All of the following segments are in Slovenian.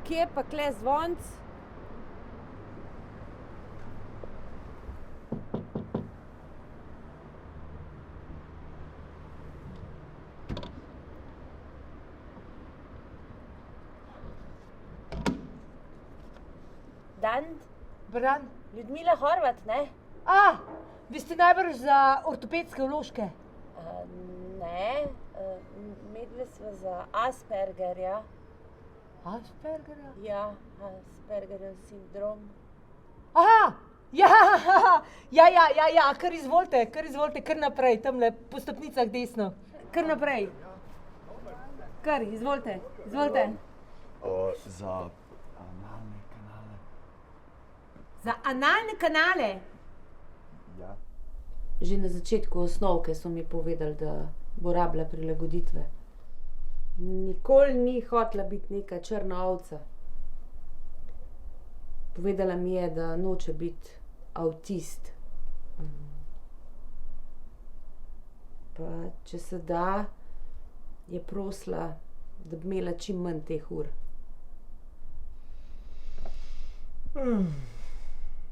kje je pa kle zvonc? Dan? Bran. Ljudmila Horvat, ne? Vi ste najbrž za ortopedske vložke? Ne, medve sva za Aspergerja. Aspergerja? Ja, Aspergerjev sindrom. Ja, kar izvolite, kar naprej, tamle po stopnicah desno. Kar naprej. Kar, izvolite. Za analne kanale. Za analne kanale? Ja. Že na začetku osnovke so mi povedali, da bo rabila prilagoditve. Nikoli ni hotela biti neka črna ovca. Povedala mi je, da noče biti avtist. Pa če se da, je prosila, da bi imela čim manj teh ur.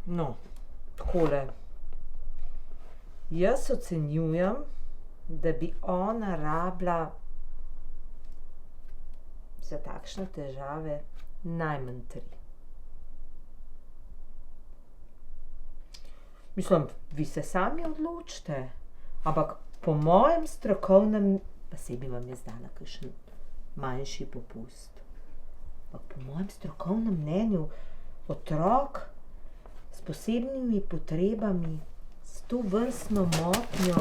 No, takole. Jaz ocenjujem, da bi ona rabila za takšne težave najmanj 3. Mislim, vi se sami odločite, ampak po mojem strokovnem, pa saj bi vam jaz dala kakšen manjši popust. Ampak po mojem strokovnem mnenju otrok s posebnimi potrebami, s tovrstno motnjo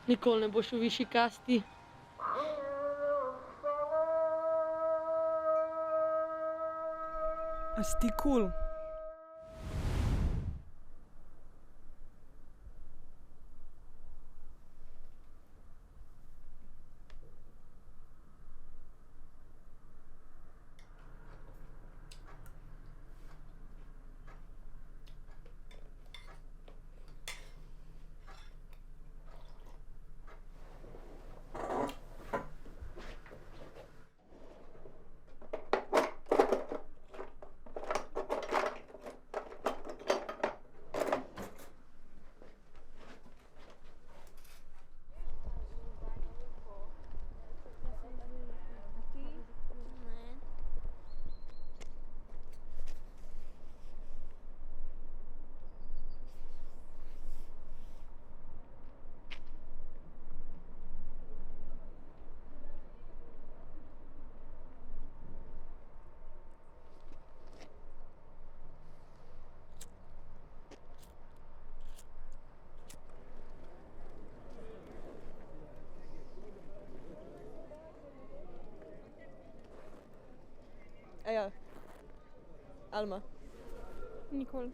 Nikoli ne boš v višji kasti. A si ti kul? Eja, Alma. Nikoli.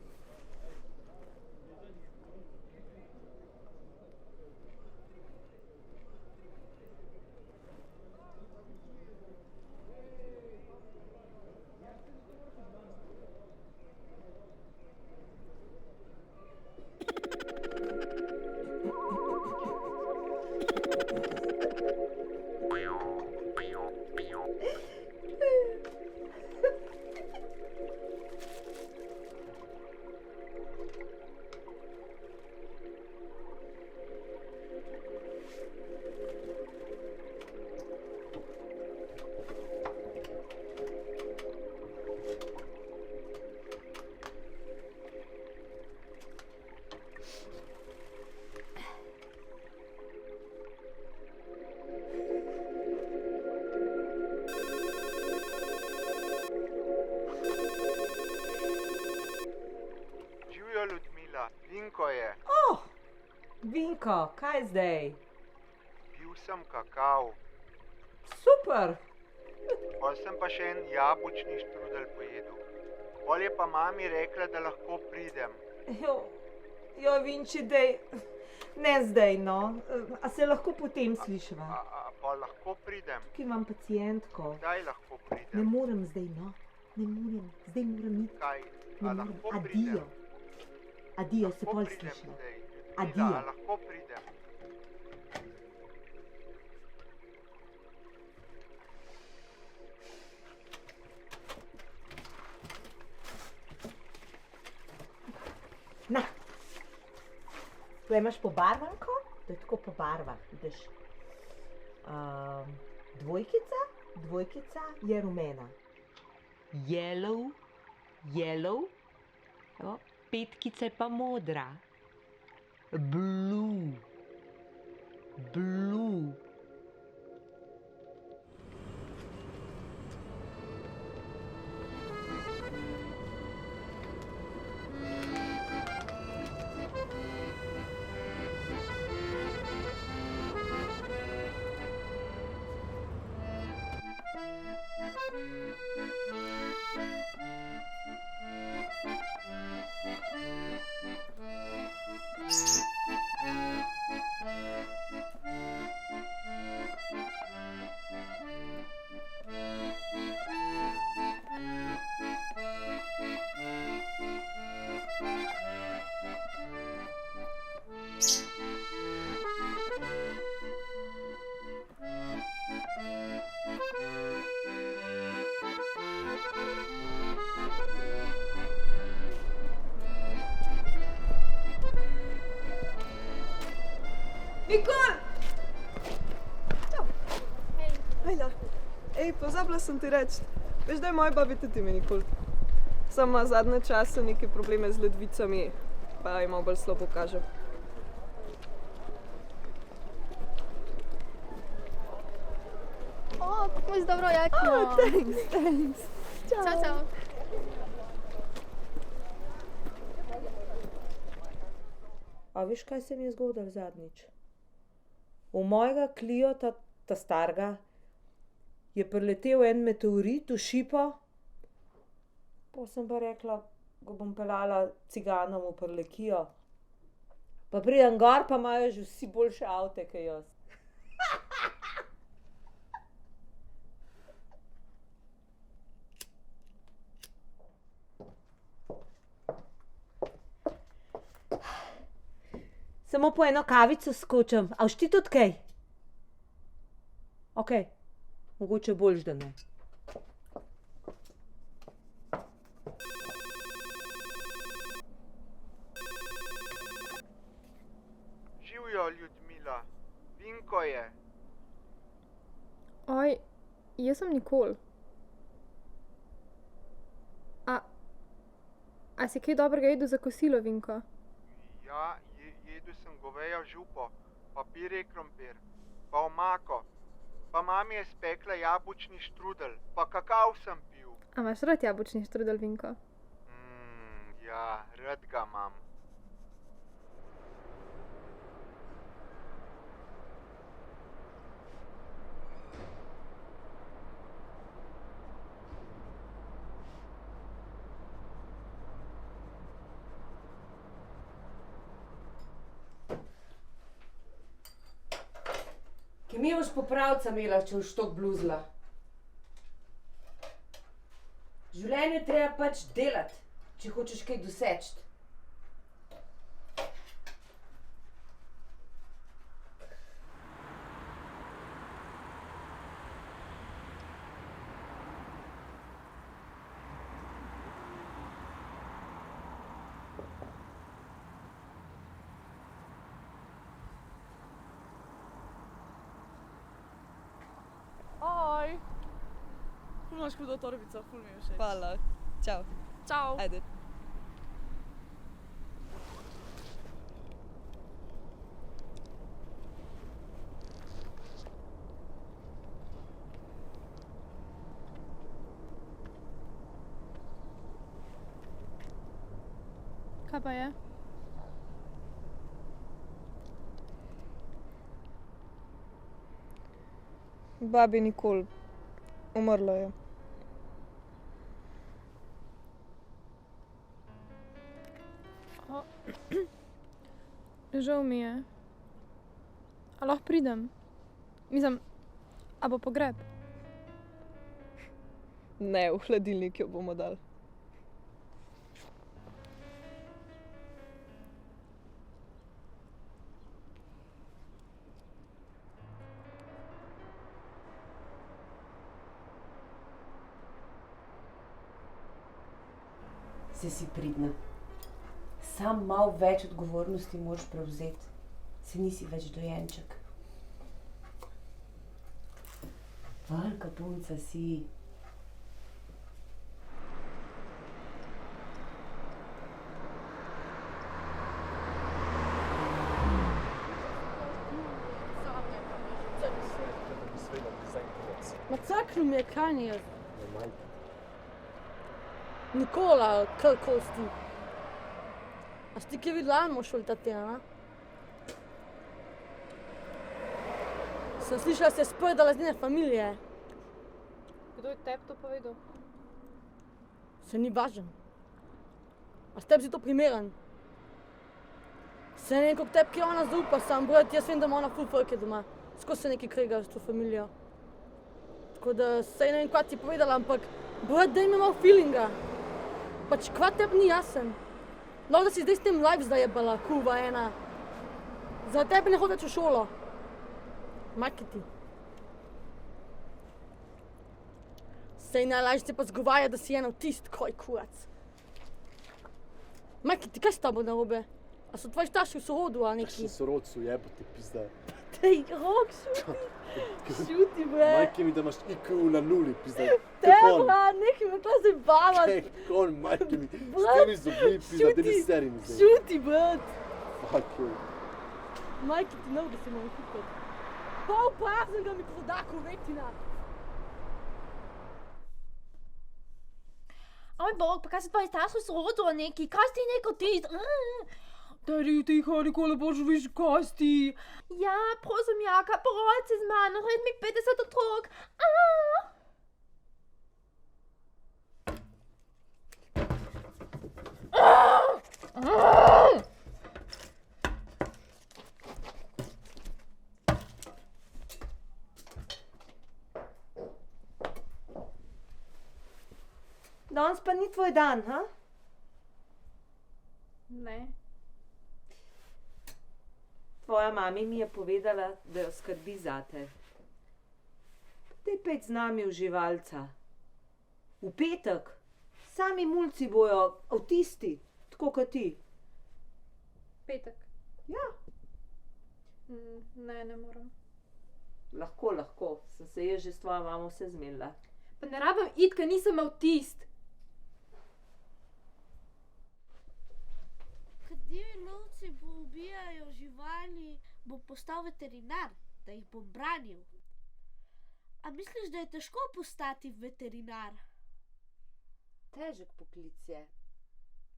Živijo, Ljudmila, Vinko je. Vinko, kaj zdaj? Pil sem kakav, Super! pol sem pa še en jabolčni štrudel pojedel. Pol je pa mami rekla, da lahko pridem. Jo, Vinči, dej, ne zdaj, no. A se lahko potem slišiva? Pa lahko pridem? Tukaj imam pacientko. Kdaj lahko Ne pridem? morem zdaj, no. Ne morem, zdaj moram iti. Kaj? Ne A morem. lahko Adijo. pridem? Adijo, se Lahko pol pridem slišiva. zdaj. Adijo. Ljudmila, a lahko pridem? Na. Tu imaš pobarvanko, to je tako po barvah, vidiš. Dvojkica je rumena. Yellow, yellow, evo, petkica je pa modra. Blue, blue. Nikol! Hejla. Ej, pozabila sem ti reči. Veš, da je moja babi tudi ime Nikol. Sama zadnje čase neke probleme z ledvicami, pa ima bolj slabo kaže. O, kako imaš dobro jakno. Thanks. Čau, čau. A veš, kaj se mi je zgodilo zadnjič? V mojega Cliota, ta starega, je priletel en meteorit v šipo, pa sem pa rekla, ga bom peljala ciganom v Prlekijo. Pa pridem gor, pa imajo že vsi boljše avte, kot jaz. Samo po eno kavico skočim, a boš ti tudi kaj? Okej, mogoče boljš, da ne. Živijo, Ljudmila, Vinko je. Oj, jaz sem Nikol. A si kaj dobrega jedel za kosilo, Vinko? Ja, jedel sem govejo župo, pa pire krompir, pa omako, pa mami je spekla jabolčni štrudel, pa kakav sem pil. A imaš rad jabolčni štrudel, Vinko? Ja, rad ga imam. Mi boš popravca imela, če boš tok bluzla. Življenje treba pač delati, če hočeš kaj doseči. Oj! Ful imaš hudo torbico, ful mi je všeč. Hvala. Čau. Čau! Ajde. Kaj pa je? Babi Nikol. Umrla je. Žal mi je. A lahko pridem? Mislim, a bo pogreb? Ne, v hladilnik jo bomo dali. Se si pridna. Sam malo več odgovornosti moraš prevzeti. Se nisi več dojenček. Velika punca si. Ma caknil mi je Kanye. Nikola, kako si? A si ti kaj videla, ali moš ta tena? Sem slišala, da se je sprdala z njene familije. Kdo je tebi to povedal? Se ni važen. A s tebi si to primeren? Se ne vem, koliko tebi ki ona zaupa sam, brat, jaz vem, da ima ona ful frke doma. Skozi se nekaj krega s to familijo. Tako da sej ne vem, kva ti je povedala, ampak brat, daj mi malo feelinga. Pač kva tebi ni jasen. Lahko da si zdaj s tem live zajebala, kurva ena. Za tebi ne hodi več v šolo. Majke ti. Sej najlažje se pa zgovarja, da si en avtist, koj kurac. Majke ti, kaj s tabo narobe? A so tvoji starši v sorodu ali neki? Kakšen sorodcu, jebote, pizda. Tej, rok, šuti. Šuti, bre. Majke mi, da imaš IQ na nuli, pizda. Tebra, nekaj me kla zabavati. Kon, majke mi, s Brat, temi zobmi, pizda, da ni seri mi zdaj. Šuti, brat. Fuck you. Majke ti noge se moram kupati. Pol praznega mi krodaku, vetina. Oj, bog, pa kaj se tvoji starši v sorodu ali neki? Kaj si ti neko ti? Daj, tiho, Nikola, boš viš, kaj si? Ja, prosim, Jaka, porod se z mano, red mi 50 otrok. Danes pa ni tvoj dan, ha? Ne. Tvoja mami mi je povedala, da jo skrbi zate. Daj pet z nami v živalca. V petek. Sami mulci bojo avtisti, tako kot ti. Petek. Ja. Ne, ne moram. Lahko. Sem se jaz že s tvojo mamo vse zmenila. Pa ne rabim iti, ker nisem avtist. Kateri lovci bo ubijajo živali, bo postal veterinar, da jih bom branil. A misliš, da je težko postati veterinar? Težek poklic je,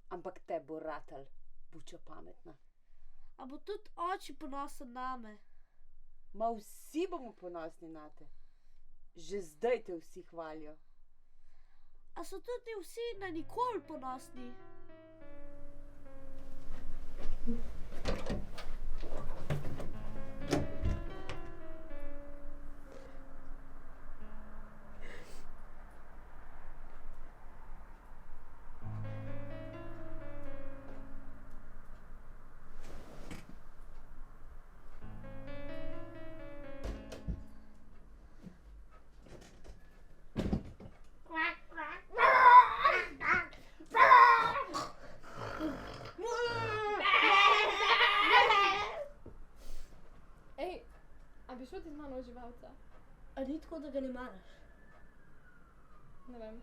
ampak te bo ratal, buča pametna. A bo tudi oči ponosen name? Ma vsi bomo ponosni nate. Že zdaj te vsi hvalijo. A so tudi vsi na Nikol ponosni? mano živalca. A ni tako, da ga ne maraš? Ne vem.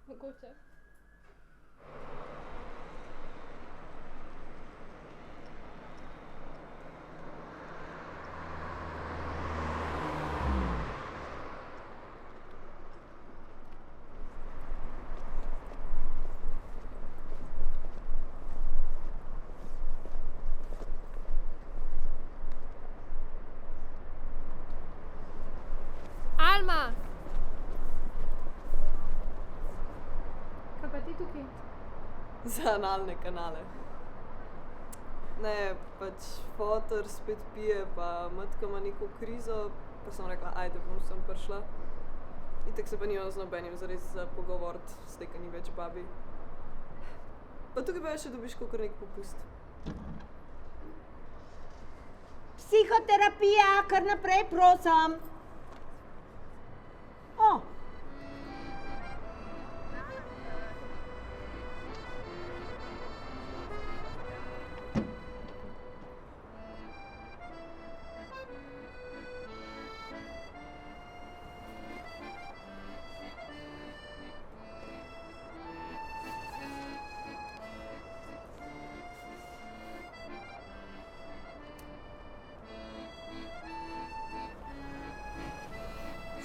Mogoče. Alma! Kaj pa ti tukaj? Za analne kanale. Ne, pač fotor spet pije, pa matka ima neko krizo, pa sem rekla, ajde, bom sem prišla. Itak se pa nimam z nobenim zares za pogovorit, zdaj, ko ni več babi. Pa tukaj pa še dobiš kakor nek popust. Psihoterapija, kar naprej, prosim. O!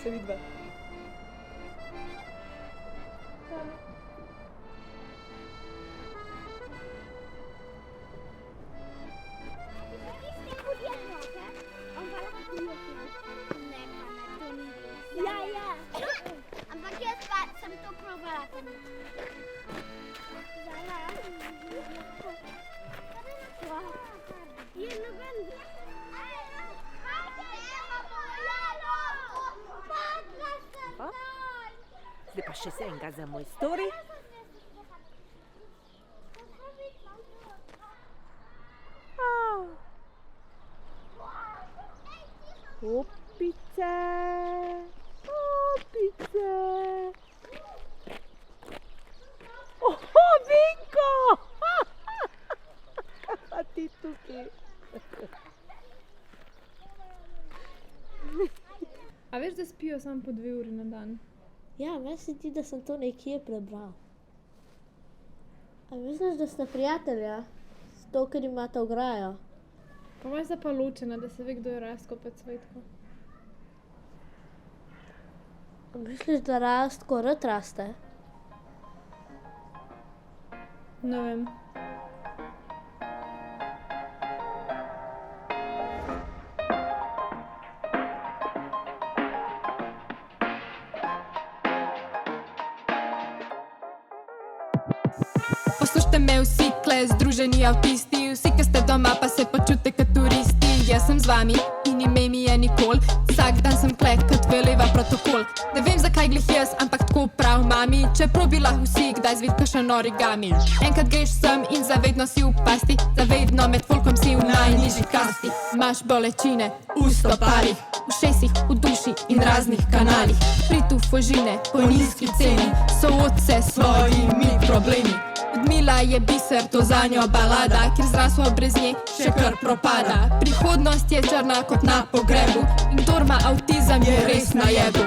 Se vidva. Ja. Ampak jaz pa sem to probala. Je noben. Zdaj pa še enega za moj story. Opice, opice. Oho, Vinko! A ti tukaj. A veš, da spijo samo po 2 uri na dan? Ja, meni se ti, da sem to nekje prebral. A misliš, da sta prijatelja? To, ker imata ograjo? Pa moj sta pa ločena, da se ve, kdo je Rastko pa Cvetko. A misliš, da Rastko rad raste? Ne vem. Poslušajte me vsi, kle združeni avtisti, vsi, ki ste doma, pa se počutite kot turisti. Jaz sem z vami in ime mi je Nikol, vsak dan sem kle, kot veleva protokol. Ne vem, zakaj glih jaz, ampak tako prav mami, čeprav bi lahko vsi kdaj zvit kakšen origami. Enkrat greš sem in zavedno si v pasti, zavedno med folkom si v najnižji kasti. Imaš bolečine v stoparih, v šesih, v duši in raznih kanalih. Pritup ožine po nizki ceni, sooč se s svojimi problemi. Odmila je biser, to zanjo balada, ker zraslo brez nje še kar propada. Prihodnost je črna kot na pogrebu in kdor ima avtizem je res na jebu.